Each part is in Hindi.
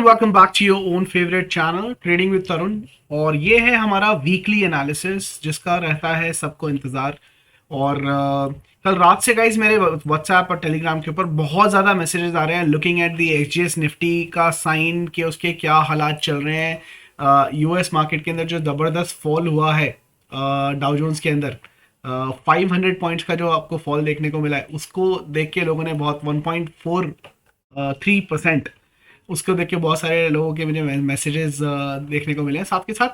Everyone, welcome back to your own favourite channel trading with Tarun. और ये है हमारा वीकली एनालिसिस जिसका रहता है सबको इंतज़ार। और कल रात से गाइज मेरे व्हाट्सएप और टेलीग्राम के ऊपर बहुत ज़्यादा मैसेजेस आ रहे हैं looking at the HGS Nifty का साइन कि उसके क्या हालात चल रहे हैं। यूएस मार्केट के अंदर जो ज़बरदस्त फॉल हुआ है डाउ जोन्स के अंदर 500 पॉइंट्स का जो आपको फॉल देखने को मिला है, उसको देख के लोगों ने बहुत 1.43% उसको देख के बहुत सारे लोगों के मुझे मैसेजेस देखने को मिले हैं। साथ के साथ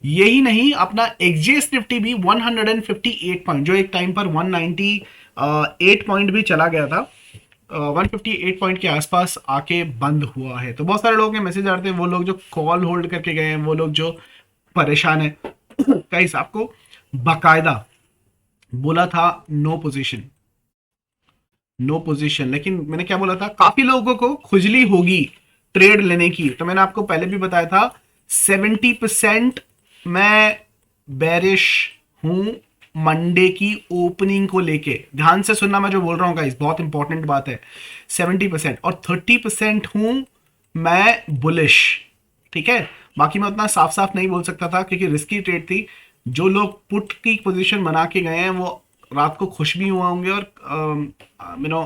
यही नहीं, अपना एक्सजीएस निफ्टी भी 158 पॉइंट, जो एक टाइम पर 198 पॉइंट भी चला गया था, 158 पॉइंट के आसपास आके बंद हुआ है। तो बहुत सारे लोगों के मैसेज आते हैं, वो लोग जो कॉल होल्ड करके गए हैं, वो लोग जो परेशान है। गाइस, आपको बाकायदा बोला था नो पोजीशन, नो पोजीशन, लेकिन मैंने क्या बोला था, काफी लोगों को खुजली होगी ट्रेड लेने की। तो मैंने आपको पहले भी बताया था 70% मैं बेरिश हूं मंडे की ओपनिंग को लेके। ध्यान से सुनना मैं जो बोल रहा हूं गाइस, बहुत इंपॉर्टेंट बात है। 70% और 30% हूं मैं बुलिश, ठीक है। बाकी मैं उतना साफ साफ नहीं बोल सकता था क्योंकि रिस्की ट्रेड थी। जो लोग पुट की पोजीशन बना के गए हैं वो रात को खुश भी हुआ होंगे और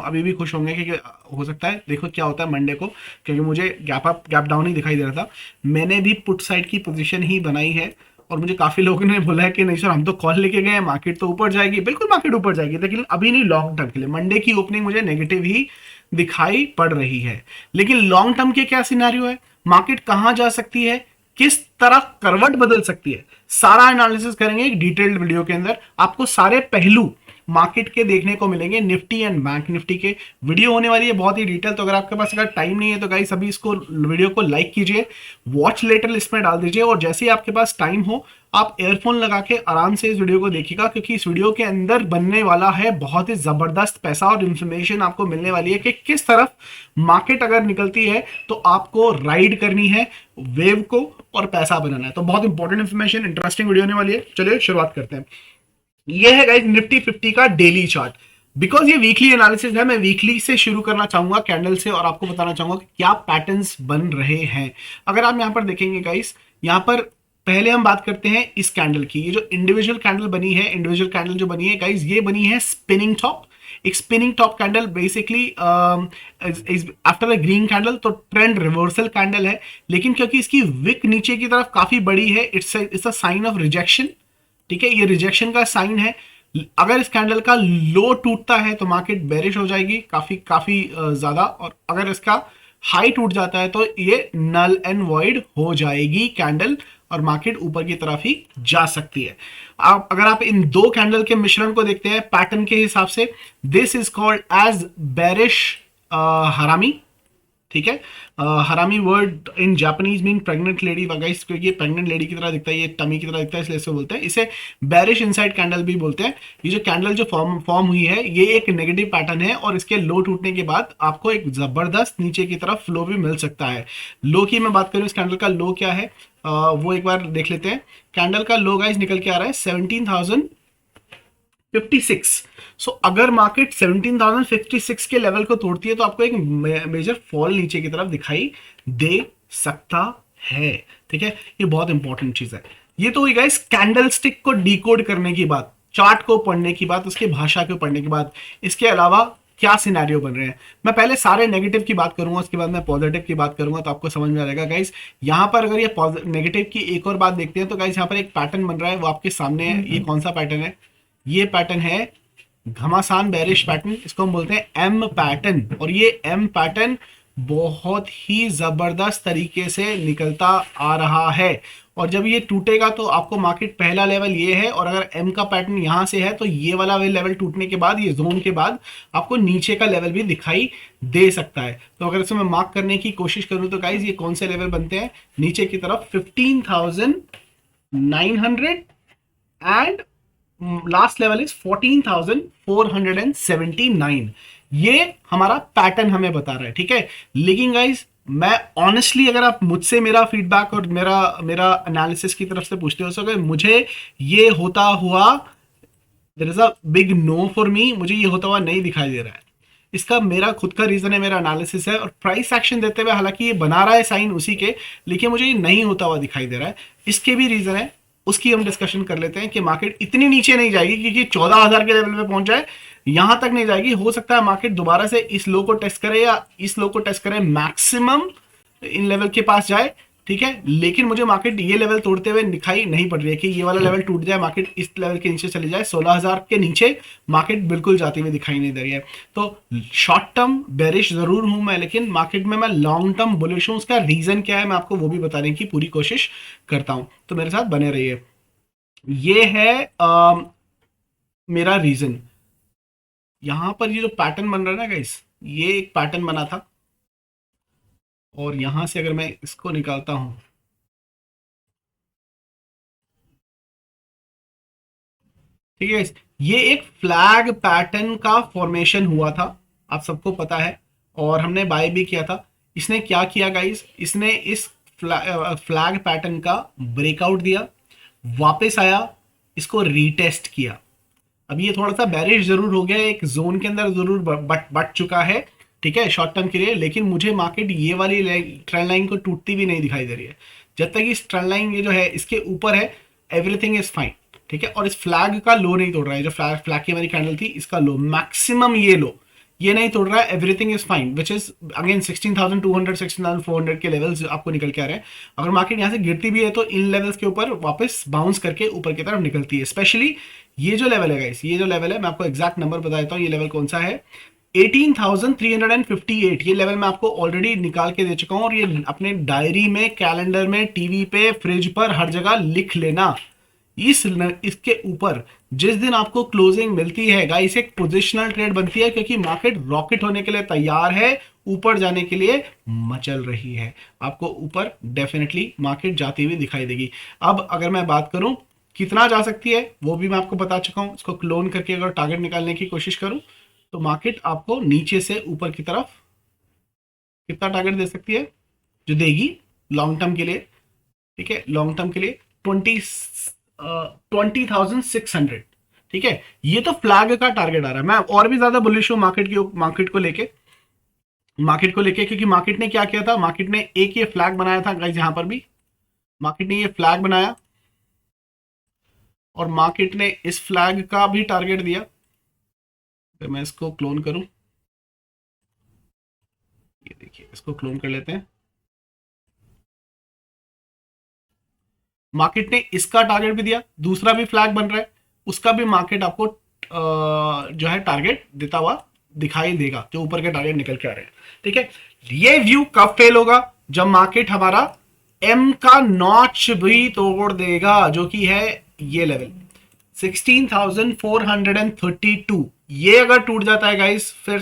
अभी भी खुश होंगे, क्योंकि हो सकता है, देखो क्या होता है मंडे को, क्योंकि मुझे गैप अप गैप डाउन ही दिखाई दे रहा था। मैंने भी पुट साइड की पोजीशन ही बनाई है और मुझे काफी लोगों ने बोला है कि नहीं सर, हम तो कॉल लेके गए, मार्केट तो ऊपर जाएगी। बिल्कुल मार्केट ऊपर जाएगी, लेकिन अभी नहीं, लॉन्ग टर्म के लिए। मंडे की ओपनिंग मुझे नेगेटिव ही दिखाई पड़ रही है, लेकिन लॉन्ग टर्म के क्या सिनेरियो है, मार्केट कहां जा सकती है, किस तरह करवट बदल सकती है, सारा एनालिसिस करेंगे एक डिटेल्ड वीडियो के अंदर। आपको सारे पहलू मार्केट के देखने को मिलेंगे, निफ्टी एंड बैंक निफ्टी के। वीडियो होने वाली है बहुत ही डिटेल, तो अगर आपके पास अगर टाइम नहीं है तो गाइस अभी इसको वीडियो को लाइक कीजिए, वॉच लेटर लिस्ट में डाल दीजिए, और जैसे ही आपके पास टाइम हो आप एयरफोन लगा के आराम से इस वीडियो को देखिएगा, क्योंकि इस वीडियो के अंदर बनने वाला है बहुत ही जबरदस्त पैसा और इंफॉर्मेशन आपको मिलने वाली है कि किस तरफ मार्केट अगर निकलती है तो आपको राइड करनी है वेव को और पैसा बनाना है। तो बहुत इंपॉर्टेंट इंफॉर्मेशन, इंटरेस्टिंग वीडियो होने वाली है। चलिए शुरुआत करते हैं। ये है गाइस निफ्टी 50 का डेली चार्ट। बिकॉज ये वीकली एनालिसिस है, मैं वीकली से शुरू करना चाहूंगा कैंडल से, और आपको बताना चाहूंगा कि क्या पैटर्न्स बन रहे हैं। अगर आप यहां पर देखेंगे गाइस, यहां पर पहले हम बात करते हैं इस कैंडल की। ये जो इंडिविजुअल कैंडल बनी है, इंडिविजुअल कैंडल जो बनी है गाइस, ये बनी है स्पिनिंग टॉप। एक spinning top candle basically after a green candle, तो ट्रेंड रिवर्सल कैंडल है, लेकिन क्योंकि इसकी विक नीचे की तरफ काफी बड़ी है, it's a sign of rejection, ठीक है। ये रिजेक्शन का साइन है। अगर इस कैंडल का लो टूटता है तो मार्केट बेरिश हो जाएगी काफी काफी ज्यादा, और अगर इसका हाई टूट जाता है तो ये नल एंड वॉइड हो जाएगी कैंडल, और मार्केट ऊपर की तरफ ही जा सकती है। अगर आप इन दो कैंडल के मिश्रण को देखते हैं पैटर्न के हिसाब से, this is called as bearish harami, ठीक है। Harami word in Japanese mean pregnant lady वगैरह, क्योंकि ये प्रेग्नेंट लेडी की तरह दिखता है, ये टमी की तरह दिखता है, इसलिए इसे बोलते हैं, इसे बेरिश इनसाइड कैंडल भी बोलते हैं। ये जो कैंडल जो फॉर्म हुई है, ये एक नेगेटिव पैटर्न है, और इसके लो टूटने के बाद आपको एक जबरदस्त नीचे की तरफ फ्लो भी मिल सकता है। लो की मैं बात करूं, इस कैंडल का लो क्या है वो एक बार देख लेते हैं। कैंडल का लो गाइस निकल के आ रहा है 17,056। सो अगर मार्केट 17,056 के लेवल को तोड़ती है तो आपको एक मेजर फॉल नीचे की तरफ दिखाई दे सकता है, ठीक है। ये बहुत इंपॉर्टेंट चीज है। ये तो हुई गाइस कैंडल स्टिक को डिकोड करने की बात, चार्ट को पढ़ने की बात, उसकी भाषा को पढ़ने की बात। इसके अलावा क्या सिनेरियो बन रहे हैं, मैं पहले सारे नेगेटिव की बात करूंगा, उसके बाद मैं पॉजिटिव की बात करूंगा, तो आपको समझ में आ जाएगा गाइस। यहां पर अगर ये नेगेटिव की एक और बात देखते हैं तो गाइस, यहां पर एक पैटर्न बन रहा है, वो आपके सामने है। ये कौन सा पैटर्न है, ये पैटर्न है घमासान बेरिश पैटर्न, इसको हम बोलते हैं एम पैटर्न। और ये एम पैटर्न बहुत ही जबरदस्त तरीके से निकलता आ रहा है, और जब ये टूटेगा तो आपको मार्केट, पहला लेवल ये है, और अगर एम का पैटर्न यहां से है तो ये वाला लेवल टूटने के बाद, ये जोन के बाद आपको नीचे का लेवल भी दिखाई दे सकता है। तो अगर इसे मैं मार्क करने की कोशिश करूं तो गाइज, ये कौन से लेवल बनते हैं नीचे की तरफ, 15,900 एंड लास्ट लेवल इज 14,479। ये हमारा पैटर्न हमें बता रहा है, ठीक है। लेकिन गाइज, मैं ऑनेस्टली, अगर आप मुझसे मेरा फीडबैक और मेरा एनालिसिस की तरफ से पूछते हो, सो अगर मुझे ये होता हुआ, there is a big no for me, मुझे ये होता हुआ नहीं दिखाई दे रहा है। इसका मेरा खुद का रीजन है, मेरा एनालिसिस है। और प्राइस एक्शन देते हुए हालांकि ये बना रहा है साइन उसी के, लेकिन मुझे ये नहीं होता हुआ दिखाई दे रहा है। इसके भी रीजन है, उसकी हम डिस्कशन कर लेते हैं कि मार्केट इतनी नीचे नहीं जाएगी, क्योंकि 14,000 के लेवल पे पहुंच जाए, यहां तक नहीं जाएगी। हो सकता है मार्केट दोबारा से इस लो को टेस्ट करे या इस लो को टेस्ट करे, मैक्सिमम इन लेवल के पास जाए, ठीक है। लेकिन मुझे मार्केट ये लेवल तोड़ते हुए दिखाई नहीं पड़ रही है कि ये वाला लेवल टूट जाए, मार्केट इस लेवल के नीचे चली जाए। 16,000 के नीचे मार्केट बिल्कुल जाती हुई दिखाई नहीं दे रही है। तो शॉर्ट टर्म बेरिश जरूर हूं मैं, लेकिन मार्केट में मैं लॉन्ग टर्म बुलिश हूं। उसका रीजन क्या है मैं आपको वो भी बताने की पूरी कोशिश करता हूं, तो मेरे साथ बने रहिए। ये है मेरा रीजन। यहां पर ये जो पैटर्न बन रहा है ना गाइस, ये एक पैटर्न बना था, और यहां से अगर मैं इसको निकालता हूं, ठीक है, ये एक फ्लैग पैटर्न का फॉर्मेशन हुआ था, आप सबको पता है, और हमने बाय भी किया था। इसने क्या किया गाइस, इसने इस फ्लैग पैटर्न का ब्रेकआउट दिया, वापस आया, इसको रीटेस्ट किया। अब ये थोड़ा सा बैरिश जरूर हो गया, एक जोन के अंदर जरूर बट चुका है, ठीक है, शॉर्ट टर्म के लिए। लेकिन मुझे मार्केट ये वाली ट्रेंड लाइन को टूटती भी नहीं दिखाई दे रही है। जब तक इस ट्रेंड लाइन ये जो है इसके ऊपर है, एवरीथिंग इज फाइन, ठीक है। और इस फ्लैग का लो नहीं तोड़ रहा है, जो फ्लैग की हमारी कैंडल थी इसका लो, मैक्सिमम ये लो ये नहीं तोड़ रहा है, everything is fine, which is again 16,200 16,400 के लेवल्स आपको निकल के आ रहे हैं। अगर मार्केट यहाँ से गिरती भी है तो इन लेवल्स के ऊपर वापस बाउंस करके ऊपर की तरफ निकलती है। स्पेशली ये जो लेवल है गाइस, ये जो लेवल है, मैं आपको एग्जैक्ट नंबर बता देता हूँ, ये लेवल कौन सा है, 18,358। ये लेवल मैं आपको ऑलरेडी निकाल के दे चुका हूँ, और ये अपने डायरी में, कैलेंडर में, टीवी पे, फ्रिज पर, हर जगह लिख लेना। इसके ऊपर जिस दिन आपको क्लोजिंग मिलती है गाइस, एक पोजिशनल ट्रेड बनती है, क्योंकि मार्केट रॉकेट होने के लिए तैयार है, ऊपर जाने के लिए मचल रही है। आपको ऊपर डेफिनेटली मार्केट जाती हुई दिखाई देगी। अब अगर मैं बात करूं कितना जा सकती है, वो भी मैं आपको बता चुका हूं। इसको क्लोन करके अगर टारगेट निकालने की कोशिश करूं तो मार्केट आपको नीचे से ऊपर की तरफ कितना टारगेट दे सकती है, जो देगी लॉन्ग टर्म के लिए, ठीक है, लॉन्ग टर्म के लिए 20,600, ठीक है। ये तो फ्लैग का टारगेट आ रहा है। मैं और भी ज्यादा बुलिश हूं मार्केट को लेके, क्योंकि मार्केट ने क्या किया था, मार्केट ने एक ये फ्लैग बनाया था गाइस, यहां पर भी मार्केट ने ये फ्लैग बनाया, और मार्केट ने इस फ्लैग का भी टारगेट दिया। अगर मैं इसको क्लोन करूं, ये देखिए, इसको क्लोन कर लेते हैं। मार्केट ने इसका टारगेट भी दिया, दूसरा भी फ्लैग बन रहा है, उसका भी मार्केट आपको जो है टारगेट देता हुआ दिखाई देगा, जो ऊपर के टारगेट निकल के आ रहे हैं, ठीक है। ये व्यू कब फेल होगा, जब मार्केट हमारा एम का नॉच भी तोड़ देगा, जो कि है ये लेवल 16,432। ये अगर टूट जाता है गाइस, फिर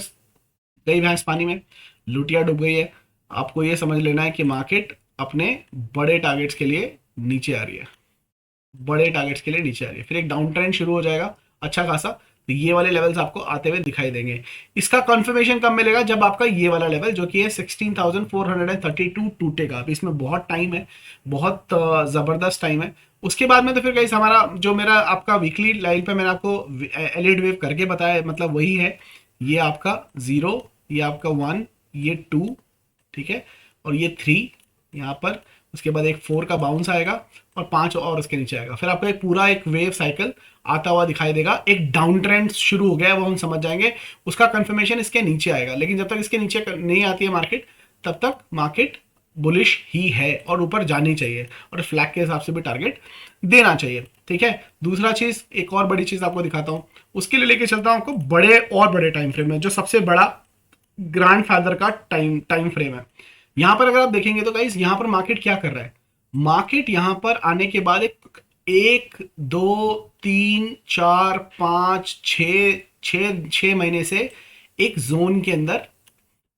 गई भैंस पानी में, लुटिया डूब गई है। आपको ये समझ लेना है कि मार्केट अपने बड़े टारगेट्स के लिए नीचे आ रही है, बड़े टारगेट्स के लिए नीचे आ रही है। फिर एक डाउन ट्रेंड शुरू हो जाएगा अच्छा खासा, तो ये वाले लेवल्स आपको आते हुए दिखाई देंगे। इसका कंफर्मेशन कब मिलेगा, जब आपका ये वाला लेवल जो कि है 16,432 टूटेगा। अब इसमें बहुत टाइम है, बहुत जबरदस्त टाइम है। उसके बाद में तो फिर गाइस हमारा जो मेरा आपका वीकली लाइन पे मैंने आपको एलिड वेव करके बताया, मतलब वही है, ये आपका 0, ये आपका 1, ये 2, ठीक है, और ये 3 यहाँ पर। उसके बाद एक 4 का बाउंस आएगा, और 5 और उसके नीचे आएगा। फिर आपको एक पूरा एक वेव साइकिल आता हुआ दिखाई देगा। एक डाउन ट्रेंड शुरू हो गया है, वो हम समझ जाएंगे, उसका कंफर्मेशन इसके नीचे आएगा। लेकिन जब तक इसके नीचे नहीं आती है मार्केट, तब तक मार्केट बुलिश ही है, और ऊपर जानी चाहिए, और फ्लैग के हिसाब से भी टारगेट देना चाहिए, ठीक है। दूसरा चीज, एक और बड़ी चीज आपको दिखाता हूं, उसके लिए लेके चलता हूं आपको बड़े और बड़े टाइम फ्रेम में, जो सबसे बड़ा ग्रैंड फादर का टाइम फ्रेम है। यहां पर अगर आप देखेंगे तो गाइस, यहां पर मार्केट क्या कर रहा है, मार्केट यहां पर आने के बाद एक 2 3 4 5 6 महीने से एक जोन के अंदर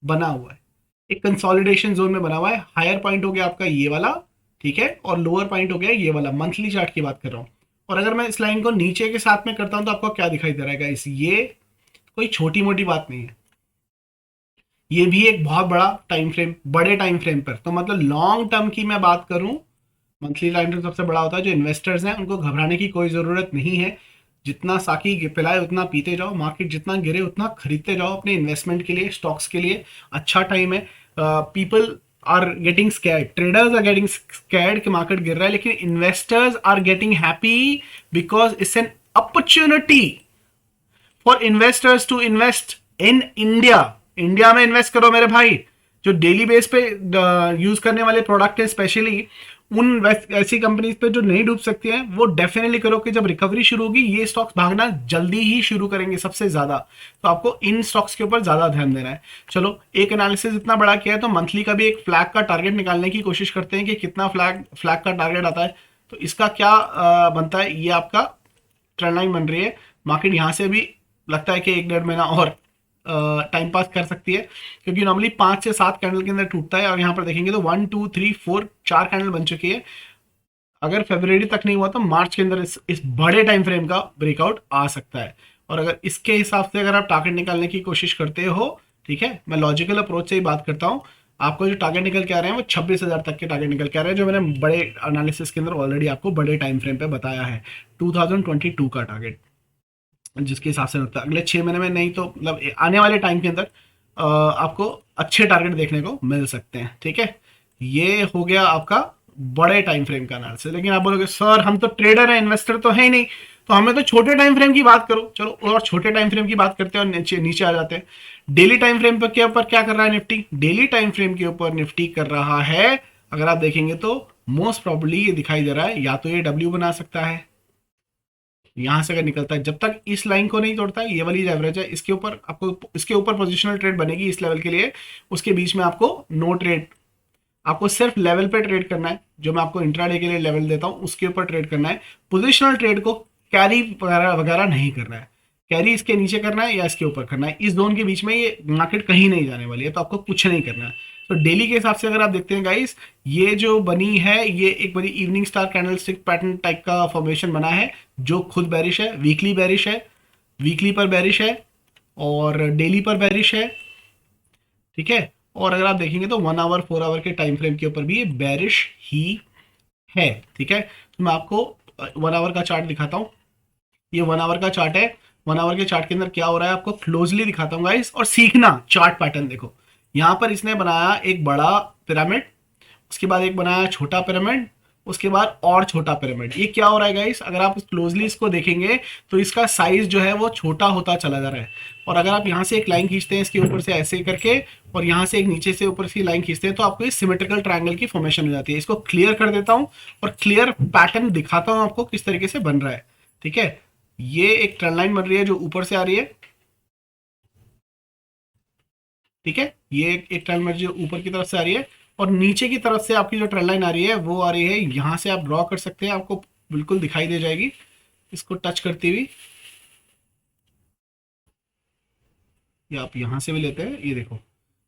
बना हुआ है, एक कंसोलिडेशन जोन में बना हुआ है। हायर पॉइंट हो गया आपका ये वाला, ठीक है, और लोअर पॉइंट हो गया ये वाला, मंथली चार्ट की बात कर रहा हूं। और अगर मैं इस लाइन को नीचे के साथ में करता हूं तो आपको क्या दिखाई दे रहा है गाइस, ये कोई छोटी मोटी बात नहीं है, ये भी एक बहुत बड़ा टाइम फ्रेम, बड़े टाइम फ्रेम पर। तो मतलब लॉन्ग टर्म की मैं बात करूं, मंथली लाइन तो सबसे बड़ा होता है। जो इन्वेस्टर्स हैं उनको घबराने की कोई ज़रूरत नहीं है। जितना साकी पिलाए उतना पीते जाओ, मार्केट जितना गिरे उतना खरीदते जाओ अपने इन्वेस्टमेंट के लिए, स्टॉक्स के लिए। अच्छा टाइम है। People are getting scared, traders are getting scared कि मार्केट गिर रहा है, लेकिन investors are getting happy because it's an opportunity for investors to invest in India. India में इन्वेस्ट करो मेरे भाई। जो डेली बेस पे यूज करने वाले प्रोडक्ट है, स्पेशली उन ऐसी कंपनीज पे जो नहीं डूब सकती हैं, वो डेफिनेटली करो कि जब रिकवरी शुरू होगी ये स्टॉक्स भागना जल्दी ही शुरू करेंगे सबसे ज्यादा। तो आपको इन स्टॉक्स के ऊपर ज्यादा ध्यान देना है। चलो, एक एनालिसिस इतना बड़ा किया है तो मंथली का भी एक फ्लैग का टारगेट निकालने की कोशिश करते हैं कि कितना फ्लैग का टारगेट आता है। तो इसका क्या बनता है, ये आपका ट्रेंड लाइन बन रही है। मार्केट यहां से भी लगता है कि 1-1.5 महीना और टाइम पास कर सकती है, क्योंकि नॉर्मली 5 से 7 कैंडल के अंदर टूटता है। और यहाँ पर देखेंगे तो 1 2 3 4 4 कैंडल बन चुकी है। अगर फरवरी तक नहीं हुआ तो मार्च के अंदर इस बड़े टाइम फ्रेम का ब्रेकआउट आ सकता है। और अगर इसके हिसाब से अगर आप टारगेट निकालने की कोशिश करते हो, ठीक है, मैं लॉजिकल अप्रोच से ही बात करता हूँ, आपको जो टारगेट निकल के आ रहे हैं वो 26,000 तक के टारगेट निकल के आ रहे हैं, जो मैंने बड़े एनालिसिस के अंदर ऑलरेडी आपको बड़े टाइम फ्रेम पे बताया है। 2022 का टारगेट, जिसके हिसाब से लगता है अगले 6 महीने में नहीं तो मतलब आने वाले टाइम के अंदर आपको अच्छे टारगेट देखने को मिल सकते हैं। ठीक है, ये हो गया आपका बड़े टाइम फ्रेम का एनालिसिस। लेकिन आप बोलोगे सर हम तो ट्रेडर हैं, इन्वेस्टर तो है ही नहीं, तो हमें तो छोटे टाइम फ्रेम की बात करो। चलो, और छोटे टाइम फ्रेम की बात करते हैं और नीचे नीचे आ जाते हैं। डेली टाइम फ्रेम पर के ऊपर क्या कर रहा है निफ्टी? डेली टाइम फ्रेम के ऊपर निफ्टी कर रहा है, अगर आप देखेंगे तो मोस्ट प्रॉब्ली ये दिखाई दे रहा है, या तो ये डब्ल्यू बना सकता है यहां से अगर निकलता है, जब तक इस लाइन को नहीं तोड़ता है, ये वाली एवरेज है, इसके ऊपर आपको इसके ऊपर पोजिशनल ट्रेड बनेगी इस लेवल के लिए। उसके बीच में आपको नो ट्रेड, आपको सिर्फ लेवल पे ट्रेड करना है, जो मैं आपको इंट्राडे के लिए लेवल देता हूं उसके ऊपर ट्रेड करना है। पोजिशनल ट्रेड को कैरी वगैरह वगैरह नहीं करना है। कैरी इसके नीचे करना है या इसके ऊपर करना है, इस जोन के बीच में ये मार्केट कहीं नहीं जाने वाली है, तो आपको कुछ नहीं करना है। तो डेली के हिसाब से अगर आप देखते हैं गाइस, ये जो बनी है ये एक बड़ी evening star candlestick pattern type का फॉर्मेशन बना है, जो खुद बेरिश है, वीकली बेरिश है, वीकली पर बेरिश है और डेली पर बेरिश है। ठीक है, और अगर आप देखेंगे तो 1 आवर 4 आवर के टाइम फ्रेम के ऊपर भी ये बेरिश ही है। ठीक है, तो मैं आपको 1 आवर का चार्ट दिखाता हूँ। ये 1 आवर का चार्ट है। 1 आवर के चार्ट के अंदर क्या हो रहा है आपको क्लोजली दिखाता हूँ गाइस, और सीखना चार्ट पैटर्न। देखो, यहां पर इसने बनाया एक बड़ा पिरामिड, उसके बाद एक बनाया छोटा पिरामिड, उसके बाद और छोटा पिरामिड। ये क्या हो रहा है गाइस, अगर आप क्लोजली इसको देखेंगे तो इसका साइज जो है वो छोटा होता चला जा रहा है। और अगर आप यहां से एक लाइन खींचते हैं इसके ऊपर से ऐसे करके, और यहां से एक नीचे से ऊपर से लाइन खींचते हैं, तो आपको ये सिमेट्रिकल ट्रायंगल की फॉर्मेशन हो जाती है। इसको क्लियर कर देता हूं और क्लियर पैटर्न दिखाता हूं आपको किस तरीके से बन रहा है। ठीक है, ये एक ट्रेंड लाइन बन रही है जो ऊपर से आ रही है। ठीक है, ये एक ट्रेंड लाइन जो ऊपर की तरफ से आ रही है, और नीचे की तरफ से आपकी जो ट्रेंड लाइन आ रही है वो आ रही है, यहां से आप ड्रॉ कर सकते हैं, आपको बिल्कुल दिखाई दे जाएगी इसको टच करती हुई। या आप यहां से भी लेते हैं, ये देखो।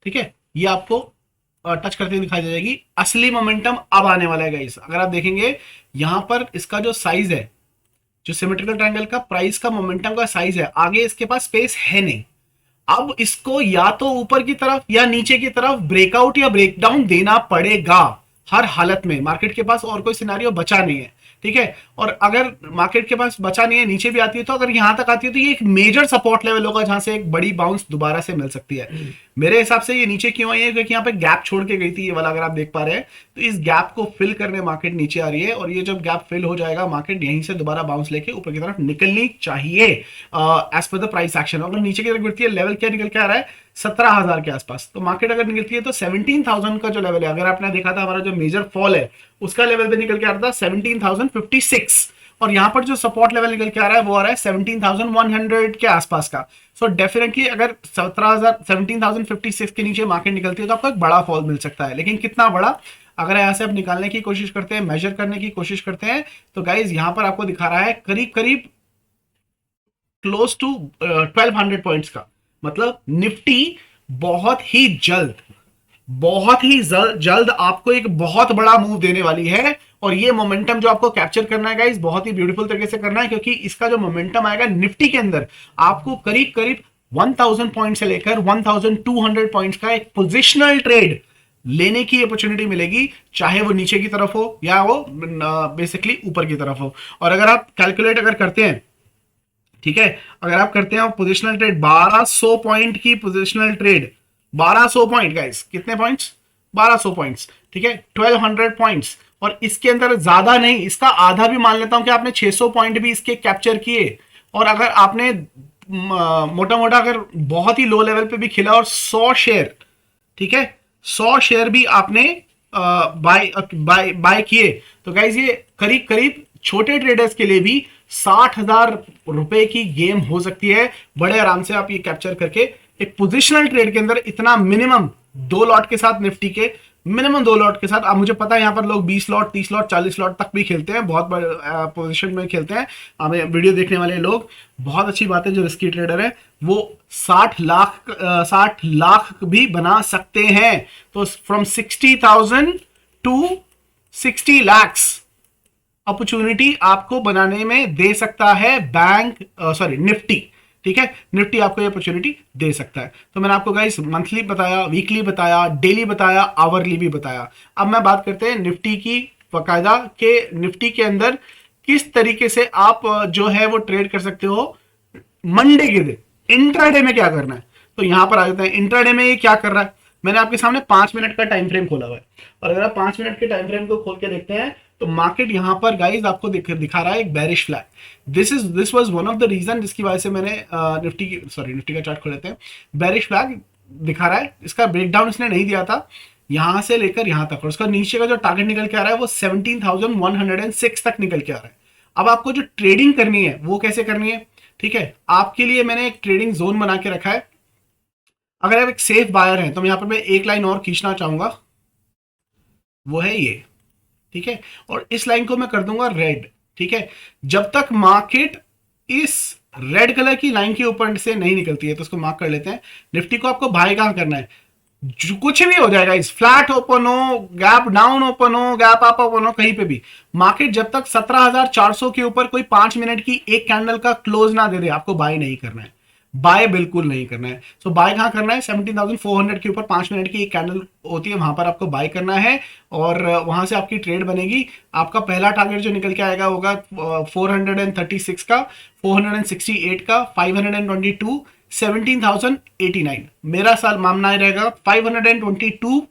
ठीक है, ये आपको टच करते हुए दिखाई दे जाएगी। असली मोमेंटम अब आने वाला है गाइस। अगर आप देखेंगे यहां पर इसका जो साइज है, जो सिमेट्रिकल ट्रायंगल का प्राइस का मोमेंटम का साइज है, आगे इसके पास स्पेस है नहीं। अब इसको या तो ऊपर की तरफ या नीचे की तरफ ब्रेकआउट या ब्रेकडाउन देना पड़ेगा हर हालत में। मार्केट के पास और कोई सिनेरियो बचा नहीं है। ठीक है, और अगर मार्केट के पास बचा नहीं है, नीचे भी आती है, तो अगर यहां तक आती है तो ये एक मेजर सपोर्ट लेवल होगा जहां से एक बड़ी बाउंस दोबारा से मिल सकती है। मेरे हिसाब से ये नीचे क्यों आई है, क्योंकि यहाँ पे गैप छोड़ के गई थी ये वाला, अगर आप देख पा रहे हैं, तो इस गैप को फिल करने मार्केट नीचे आ रही है, और ये जब गैप फिल हो जाएगा मार्केट यहीं से दोबारा बाउंस लेके ऊपर की तरफ निकलनी चाहिए as per the price action. अगर नीचे की तरफ गिरती है, लेवल क्या निकल के आ रहा है 17,000 के आसपास, तो मार्केट अगर निकलती है तो 17,000 का जो लेवल है, अगर आपने देखा था हमारा जो मेजर फॉल है उसका लेवल भी निकल के आ रहा था 17,056, और यहां पर जो सपोर्ट लेवल निकल के आ रहा है वो आ रहा है 17,100 के आसपास का। सो डेफिनेटली अगर 17,056 के नीचे मार्केट निकलती है तो आपको एक बड़ा फॉल मिल सकता है। लेकिन कितना बड़ा, अगर यहां से आप निकालने की कोशिश करते हैं, मेजर करने की कोशिश करते हैं, तो गाइज यहां पर आपको दिखा रहा है करीब करीब क्लोज टू 1200 पॉइंट्स का। मतलब निफ्टी बहुत ही जल्द, बहुत ही जल्द आपको एक बहुत बड़ा मूव देने वाली है। और ये मोमेंटम जो आपको कैप्चर करना है गाइस, बहुत ही ब्यूटीफुल तरीके से करना है, क्योंकि इसका जो मोमेंटम आएगा निफ्टी के अंदर, आपको करीब करीब 1000 पॉइंट से लेकर 1200 पॉइंट्स का एक पोजिशनल ट्रेड लेने की अपॉर्चुनिटी मिलेगी, चाहे वो नीचे की तरफ हो या वो बेसिकली ऊपर की तरफ हो। और अगर आप कैलकुलेट अगर करते हैं ठीक है, अगर आप करते हैं पोजिशनल ट्रेड 1200 पॉइंट की पोजिशनल ट्रेड, 1200 पॉइंट गाइस, कितने पॉइंट्स, 1200 पॉइंट्स, ठीक है, 1200 पॉइंट्स, और इसके अंदर ज्यादा नहीं, इसका आधा भी मान लेता हूं कि आपने 600 पॉइंट भी इसके कैप्चर किए, और अगर आपने मोटा मोटा अगर बहुत ही लो लेवल पे भी खेला और 100 शेयर, ठीक है, 100 शेयर भी आपने बाय बाय बाय किए, तो गाइज ये करीब करीब छोटे ट्रेडर्स के लिए भी 60,000 रुपए की गेम हो सकती है। बड़े आराम से आप ये कैप्चर करके एक पोजिशनल ट्रेड के अंदर इतना मिनिमम 2 लॉट के साथ, निफ्टी के मिनिमम 2 लॉट के साथ, अब मुझे पता है यहाँ पर लोग 20 लॉट 30 लॉट 40 लॉट तक भी खेलते हैं, बहुत बड़े पोजीशन में खेलते हैं, हमें वीडियो देखने वाले लोग, बहुत अच्छी बात है, जो रिस्की ट्रेडर है वो 60 लाख भी बना सकते हैं। तो फ्रॉम 60,000 टू 60 lakhs अपॉर्चुनिटी आपको बनाने में दे सकता है बैंक, सॉरी निफ्टी, ठीक है, निफ्टी आपको ये अपॉर्चुनिटी दे सकता है। तो मैंने आपको गाइस मंथली बताया, वीकली बताया, डेली बताया, आवरली भी बताया। अब मैं बात करते हैं निफ्टी की बकायदा के, निफ्टी के अंदर किस तरीके से आप जो है वो ट्रेड कर सकते हो मंडे के दिन। इंट्राडे में क्या करना है, तो यहां पर आ जाते हैं, इंट्राडे में ये क्या कर रहा है, मैंने आपके सामने 5 मिनट का टाइम फ्रेम खोला हुआ है, और अगर आप 5 मिनट के टाइम फ्रेम को खोल के देखते हैं तो मार्केट यहां पर गाइस आपको दिखा रहा है एक bearish flag. This was one of the reason जिसकी वजह से मैंने निफ्टी का चार्ट खोल लेते हैं, बेरिश फ्लैग दिखा रहा है, इसका ब्रेकडाउन इसने नहीं दिया था यहां से लेकर यहां तक, और उसका नीचे का जो टारगेट निकल के आ रहा है वो 17,106 तक निकल के आ रहा है। अब आपको जो ट्रेडिंग करनी है वो कैसे करनी है, ठीक है, आपके लिए मैंने एक ट्रेडिंग जोन बना के रखा है। अगर आप एक सेफ बायर हैं तो यहां पर मैं एक लाइन और खींचना चाहूंगा, वो है ये, ठीक है, और इस लाइन को मैं कर दूंगा रेड, ठीक है, जब तक मार्केट इस रेड कलर की लाइन के ऊपर से नहीं निकलती है तो उसको मार्क कर लेते हैं। निफ्टी को आपको बाय कहां करना है, कुछ भी हो जाएगा, इस फ्लैट ओपन हो, गैप डाउन ओपन हो, गैप अप ओपन हो, कहीं पे भी मार्केट जब तक 17,400 के ऊपर कोई 5 मिनट की एक कैंडल का क्लोज ना दे दे, आपको बाय नहीं करना है, बाय बिल्कुल नहीं करना है। सो बाय कहां करना है, 17,400 के ऊपर 5 मिनट की एक कैंडल होती है, वहां पर आपको बाय करना है, और वहां से आपकी ट्रेड बनेगी। आपका पहला टारगेट जो निकल के आएगा होगा 436 का, 468 का, 522, 17,089। मेरा साल मामना रहेगा 522,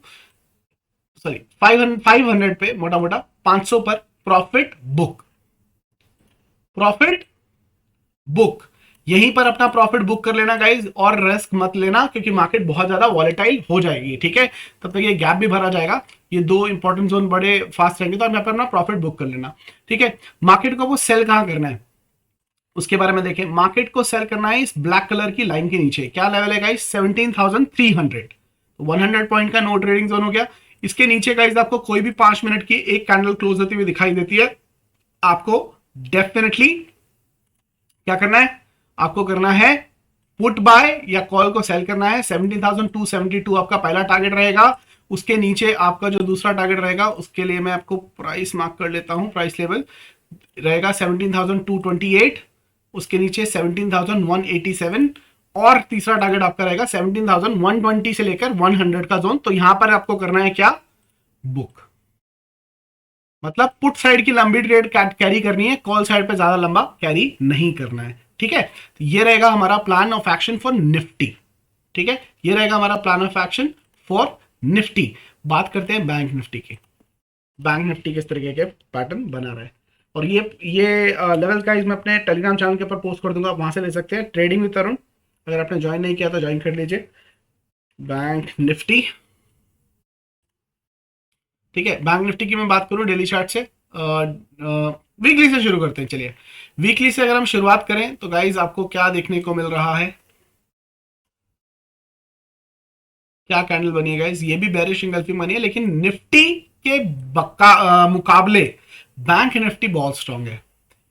सॉरी 500 पे, मोटा मोटा 500 पर प्रॉफिट बुक, प्रॉफिट बुक, यहीं पर अपना प्रॉफिट बुक कर लेना गाइज, और रिस्क मत लेना क्योंकि मार्केट बहुत ज्यादा वॉलेटाइल हो जाएगी, ठीक है, तब तक ये गैप भी भरा जाएगा, ये 2 इंपॉर्टेंट जोन बड़े फास्ट रहेंगे, तो यहाँ पर अपना प्रॉफिट बुक कर लेना, ठीक है। मार्केट को वो सेल कहां करना है उसके बारे में देखें, मार्केट को सेल करना है इस ब्लैक कलर की लाइन के नीचे, क्या लेवल है गाइस, 17,300, 100 पॉइंट का नो ट्रेडिंग जोन हो गया। इसके नीचे गाइस आपको कोई भी 5 मिनट की एक कैंडल क्लोज होती हुई दिखाई देती है, आपको डेफिनेटली क्या करना है, आपको करना है पुट बाय या कॉल को सेल करना है। 17,272 आपका पहला टारगेट रहेगा, उसके नीचे आपका जो दूसरा टारगेट रहेगा, उसके लिए मैं आपको प्राइस मार्क कर लेता हूं, प्राइस लेवल रहेगा 17,228, उसके नीचे 17,187, और तीसरा टारगेट आपका रहेगा 17,120 से लेकर 100 का जोन। तो यहां पर आपको करना है क्या, बुक, मतलब पुट साइड की लंबी ट्रेड कैरी करनी है, कॉल साइड पे ज्यादा लंबा कैरी नहीं करना है, ठीक है। तो ये रहेगा हमारा plan of action for Nifty, ठीक है, ये रहेगा हमारा plan of action for Nifty. बात करते हैं बैंक निफ्टी की, बैंक निफ्टी किस तरीके के पैटर्न बना रहा है, और ये लेवल का मैं अपने टेलीग्राम चैनल के ऊपर पोस्ट कर दूंगा, आप वहां से ले सकते हैं। ट्रेडिंग विद तरुण, अगर आपने ज्वाइन नहीं किया तो ज्वाइन कर लीजिए। बैंक निफ्टी, ठीक है, बैंक निफ्टी की मैं बात करूं डेली चार्ट से, वीकली से शुरू करते हैं। चलिए वीकली से अगर हम शुरुआत करें तो गाइज आपको क्या देखने को मिल रहा है, क्या कैंडल बनी है गाइज, ये भी बेरिश इंगल्फिंग बनी है, लेकिन निफ्टी के मुकाबले बैंक निफ्टी बहुत स्ट्रांग है।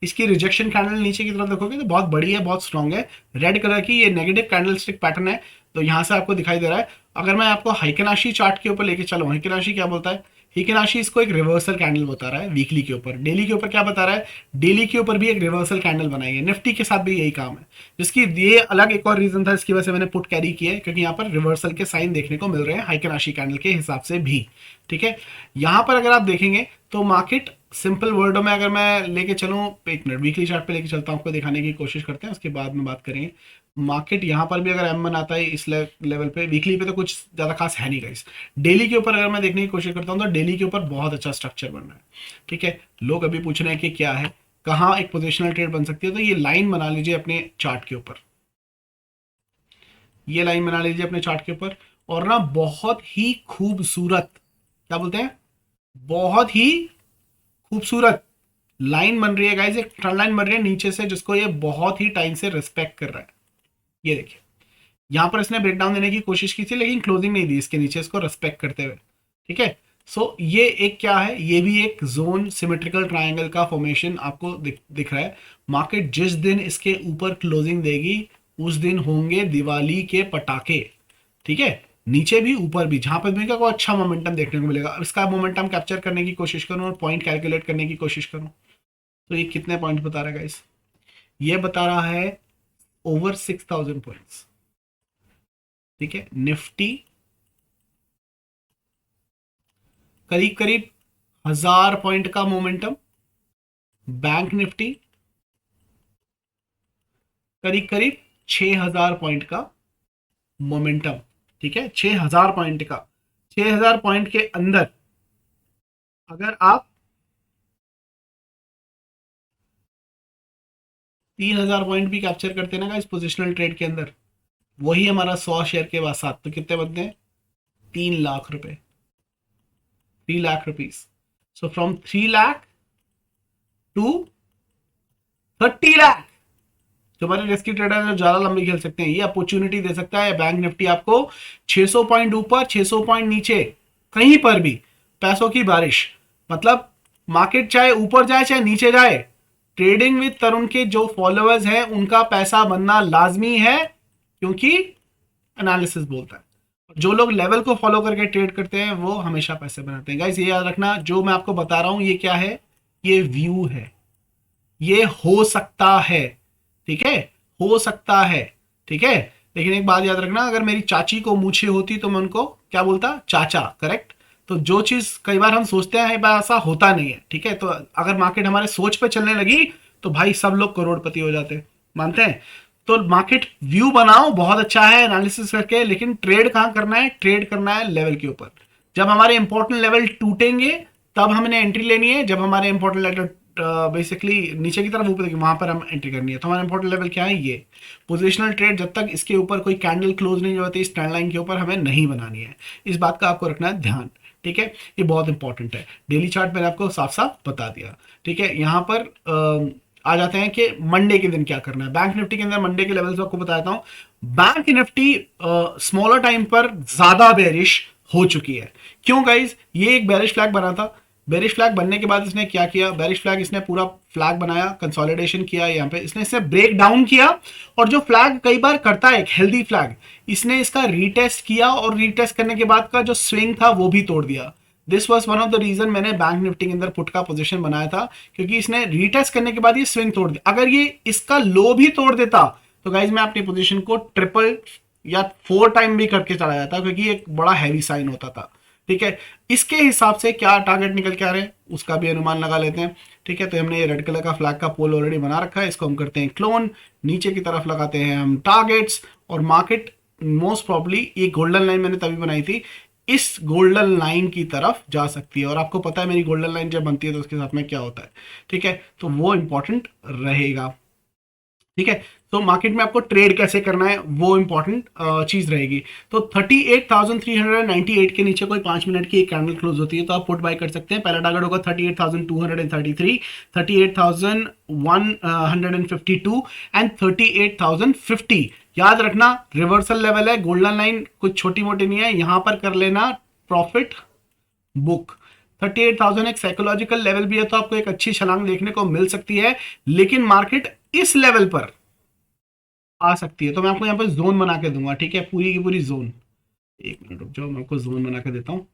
इसकी रिजेक्शन कैंडल नीचे की तरफ देखोगे तो बहुत बड़ी है, बहुत स्ट्रांग है, रेड कलर की ये नेगेटिव कैंडल स्टिक पैटर्न है, तो यहां से आपको दिखाई दे रहा है। अगर मैं आपको हाइकेनाशी चार्ट के ऊपर लेके चलूं, हाइकेनाशी क्या बोलता है, हाइकेनाशी इसको एक रिवर्सल कैंडल बता रहा है वीकली के ऊपर, डेली के ऊपर क्या बता रहा है, डेली के ऊपर भी एक रिवर्सल कैंडल बनाई है, निफ्टी के साथ भी यही काम है, जिसकी ये अलग एक और रीजन था इसकी वजह से मैंने पुट कैरी किया है, क्योंकि यहाँ पर रिवर्सल के साइन देखने को मिल रहे हैं हाइकेनाशी कैंडल के हिसाब से भी, ठीक है। यहां पर अगर आप देखेंगे तो मार्केट सिंपल वर्डों में अगर मैं लेके चलूँ, एक मिनट वीकली चार्ट पे लेके चलता हूँ, आपको दिखाने की कोशिश करते हैं, उसके बाद में बात करेंगे। मार्केट यहाँ पर भी अगर M1 आता है इस लेवल पे, वीकली पे तो कुछ ज़्यादा खास है नहीं गाइस। डेली के ऊपर अगर मैं देखने की कोशिश करता हूँ तो डेली के ऊपर बहुत अच्छा स्ट्रक्चर बन रहा है। ठीक है, लोग अभी पूछ रहे हैं कि क्या है, कहाँ एक पोजिशनल ट्रेड बन सकती है। तो ये लाइन बना लीजिए अपने चार्ट के ऊपर, ये लाइन बना लीजिए अपने चार्ट के ऊपर, और ना बहुत ही खूबसूरत, क्या बोलते हैं, बहुत ही खूबसूरत लाइन बन रही है गाइस, एक ट्रेंड लाइन बन रही है नीचे से, जिसको ये बहुत ही टाइम से रिस्पेक्ट कर रहा है। ये देखिए, यहां पर इसने ब्रेकडाउन देने की कोशिश की थी लेकिन क्लोजिंग नहीं दी इसके नीचे, इसको रिस्पेक्ट करते हुए। ठीक है, सो ये एक क्या है, ये भी एक जोन सिमेट्रिकल ट्रायंगल का फॉर्मेशन आपको दिख रहा है। मार्केट जिस दिन इसके ऊपर क्लोजिंग देगी उस दिन होंगे दिवाली के पटाखे। ठीक है, नीचे भी ऊपर भी, जहां पर भी को अच्छा मोमेंटम देखने को मिलेगा। इसका मोमेंटम कैप्चर करने की कोशिश करूं और पॉइंट कैलकुलेट करने की कोशिश करूं, तो ये कितने पॉइंट बता रहा है गाइस, ये बता रहा है ओवर 6000 पॉइंट्स। ठीक है, निफ्टी करीब करीब 1000 पॉइंट का मोमेंटम, बैंक निफ्टी करीब करीब 6000 पॉइंट का मोमेंटम। ठीक है, 6000 पॉइंट का, 6000 पॉइंट के अंदर अगर आप 3000 पॉइंट भी कैप्चर करते ना इस पोजिशनल ट्रेड के अंदर, वही हमारा 100 शेयर के बाद साथ, तो कितने बनते हैं, 3 लाख रुपए, 3 lakh rupees. So from 3 lakh to 30 lakh. जो हमारे रिस्की ट्रेडर जो ज्यादा लंबी खेल सकते हैं, ये अपॉर्चुनिटी दे सकता है बैंक निफ्टी आपको। 600 पॉइंट ऊपर, 600 पॉइंट नीचे, कहीं पर भी पैसों की बारिश। मतलब मार्केट चाहे ऊपर जाए चाहे नीचे जाए, ट्रेडिंग विद तरुण के जो फॉलोअर्स हैं उनका पैसा बनना लाजमी है, क्योंकि एनालिसिस बोलता है। जो लोग लेवल को फॉलो करके ट्रेड करते हैं वो हमेशा पैसे बनाते हैं। गाइस ये याद रखना, जो मैं आपको बता रहा हूं ये क्या है, ये व्यू है, ये हो सकता है। ठीक है, हो सकता है। ठीक है, लेकिन एक बात याद रखना, अगर मेरी चाची को मूछे होती तो मैं उनको क्या बोलता, चाचा, करेक्ट। तो जो चीज कई बार हम सोचते हैं बार ऐसा होता नहीं है। ठीक है, तो अगर मार्केट हमारे सोच पे चलने लगी तो भाई सब लोग करोड़पति हो जाते हैं, मानते हैं। तो मार्केट व्यू बनाओ, बहुत अच्छा है एनालिसिस करके, लेकिन ट्रेड कहां करना है, ट्रेड करना है लेवल के ऊपर। जब हमारे इंपॉर्टेंट लेवल टूटेंगे तब हमने एंट्री लेनी है, जब हमारे इंपॉर्टेंट लेवल बेसिकली नीचे की तरफ ऊपर देखिए वहां पर हम एंट्री करनी है। तो हमारा इंपॉर्टेंट लेवल क्या है, ये पोजिशनल ट्रेड। जब तक इसके ऊपर कोई कैंडल क्लोज नहीं होती इस ट्रेंड लाइन के ऊपर, हमें नहीं बनानी है। इस बात का आपको रखना है ध्यान। ठीक है, ये बहुत इंपॉर्टेंट है। डेली चार्ट मैंने आपको साफ साफ बता दिया। ठीक है, यहां पर आ जाते हैं कि मंडे के दिन क्या करना है। बैंक निफ्टी के अंदर मंडे के लेवल्स आपको बता देता हूं। बैंक निफ्टी स्मॉलर टाइम पर ज्यादा बेरिश हो चुकी है। क्यों गाइज, ये एक बेरिश फ्लैग बना था, बेरिश फ्लैग बनने के बाद इसने क्या किया, बेरिश फ्लैग इसने पूरा फ्लैग बनाया, कंसोलिडेशन किया, यहाँ पे इसने ब्रेक डाउन किया, और जो फ्लैग कई बार करता है एक हेल्दी फ्लैग, इसने इसका रीटेस्ट किया, और रीटेस्ट करने के बाद का जो स्विंग था वो भी तोड़ दिया। This was one of the reason मैंने बैंक निफ्टी के अंदर पुट का पोजीशन बनाया था, क्योंकि इसने रीटेस्ट करने के बाद ये स्विंग तोड़ दिया। अगर ये इसका लो भी तोड़ देता तो गाइज मैं अपनी पोजीशन को ट्रिपल या 4 टाइम भी करके चला जाता, क्योंकि एक बड़ा हैवी साइन होता था। ठीक है, इसके हिसाब से क्या टारगेट निकल के आ रहे हैं उसका भी अनुमान लगा लेते हैं। ठीक है, तो हमने ये रेड कलर का फ्लैग का पोल ऑलरेडी बना रखा है, इसको हम करते हैं क्लोन, नीचे की तरफ लगाते हैं हम टारगेट्स, और मार्केट मोस्ट प्रॉब्ली ये गोल्डन लाइन मैंने तभी बनाई थी, इस गोल्डन लाइन की तरफ जा सकती है। और आपको पता है मेरी गोल्डन लाइन जब बनती है तो उसके साथ में क्या होता है। ठीक है, तो वो इंपॉर्टेंट रहेगा। ठीक है, तो मार्केट में आपको ट्रेड कैसे करना है वो इंपॉर्टेंट चीज रहेगी। तो 38,398 के नीचे कोई 5 मिनट की एक कैंडल क्लोज होती है तो आप पुट बाय कर सकते हैं। पहला टारगेट होगा 38,233, 38,152 एंड 38,050। याद रखना रिवर्सल लेवल है, गोल्डन लाइन कुछ छोटी मोटी नहीं है, यहां पर कर लेना प्रॉफिट बुक। 38,000 एक साइकोलॉजिकल लेवल भी है, तो आपको एक अच्छी छलांग देखने को मिल सकती है, लेकिन मार्केट इस लेवल पर आ सकती है। तो मैं आपको यहाँ पर जोन बना के दूंगा। ठीक है, पूरी की पूरी जोन, एक मिनट रुक जाओ, मैं आपको जोन बना के देता हूँ।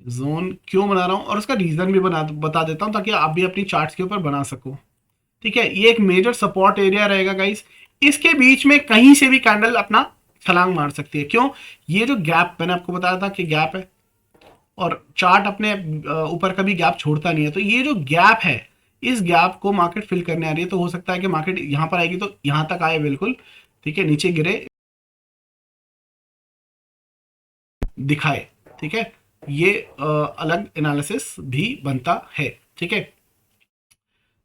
जोन क्यों बना रहा हूँ और उसका रीजन भी बता देता हूँ, ताकि आप भी अपनी चार्ट्स के ऊपर बना सको। ठीक है, ये एक मेजर सपोर्ट एरिया रहेगा गाइस, इसके बीच में कहीं से भी कैंडल अपना छलांग मार सकती है। क्यों, ये जो गैप मैंने आपको बताया था कि गैप है, और चार्ट अपने ऊपर कभी गैप छोड़ता नहीं है, तो ये जो गैप है इस गैप को मार्केट फिल करने आ रही है। तो हो सकता है कि मार्केट यहां पर आएगी तो यहां तक आए बिल्कुल, ठीक है, नीचे गिरे, दिखाए, ठीक है। ये अलग एनालिसिस भी बनता है, ठीक है।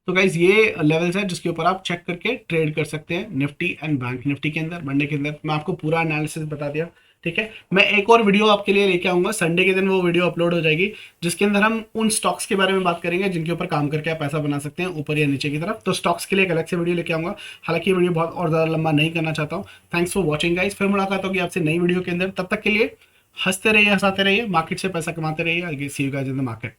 तो गाइज ये लेवल्स है जिसके ऊपर आप चेक करके ट्रेड कर सकते हैं निफ्टी एंड बैंक निफ्टी के अंदर, मंडे के अंदर। मैं आपको पूरा एनालिसिस बता दिया, ठीक है। मैं एक और वीडियो आपके लिए लेके आऊंगा संडे के दिन, वो वीडियो अपलोड हो जाएगी जिसके अंदर हम उन स्टॉक्स के बारे में बात करेंगे जिनके ऊपर काम करके आप पैसा बना सकते हैं ऊपर या नीचे की तरफ। तो स्टॉक्स के लिए एक अलग से वीडियो लेके आऊंगा, हालांकि ये वीडियो बहुत और ज्यादा लंबा नहीं करना चाहता हूँ। थैंक्स फॉर वॉचिंग गाइज, फिर मुलाकात होगी आपसे नई वीडियो के अंदर, तब तक के लिए हंसते रहिए, हंसाते रहिए, मार्केट से पैसा कमाते रहिए। See you guys in the market.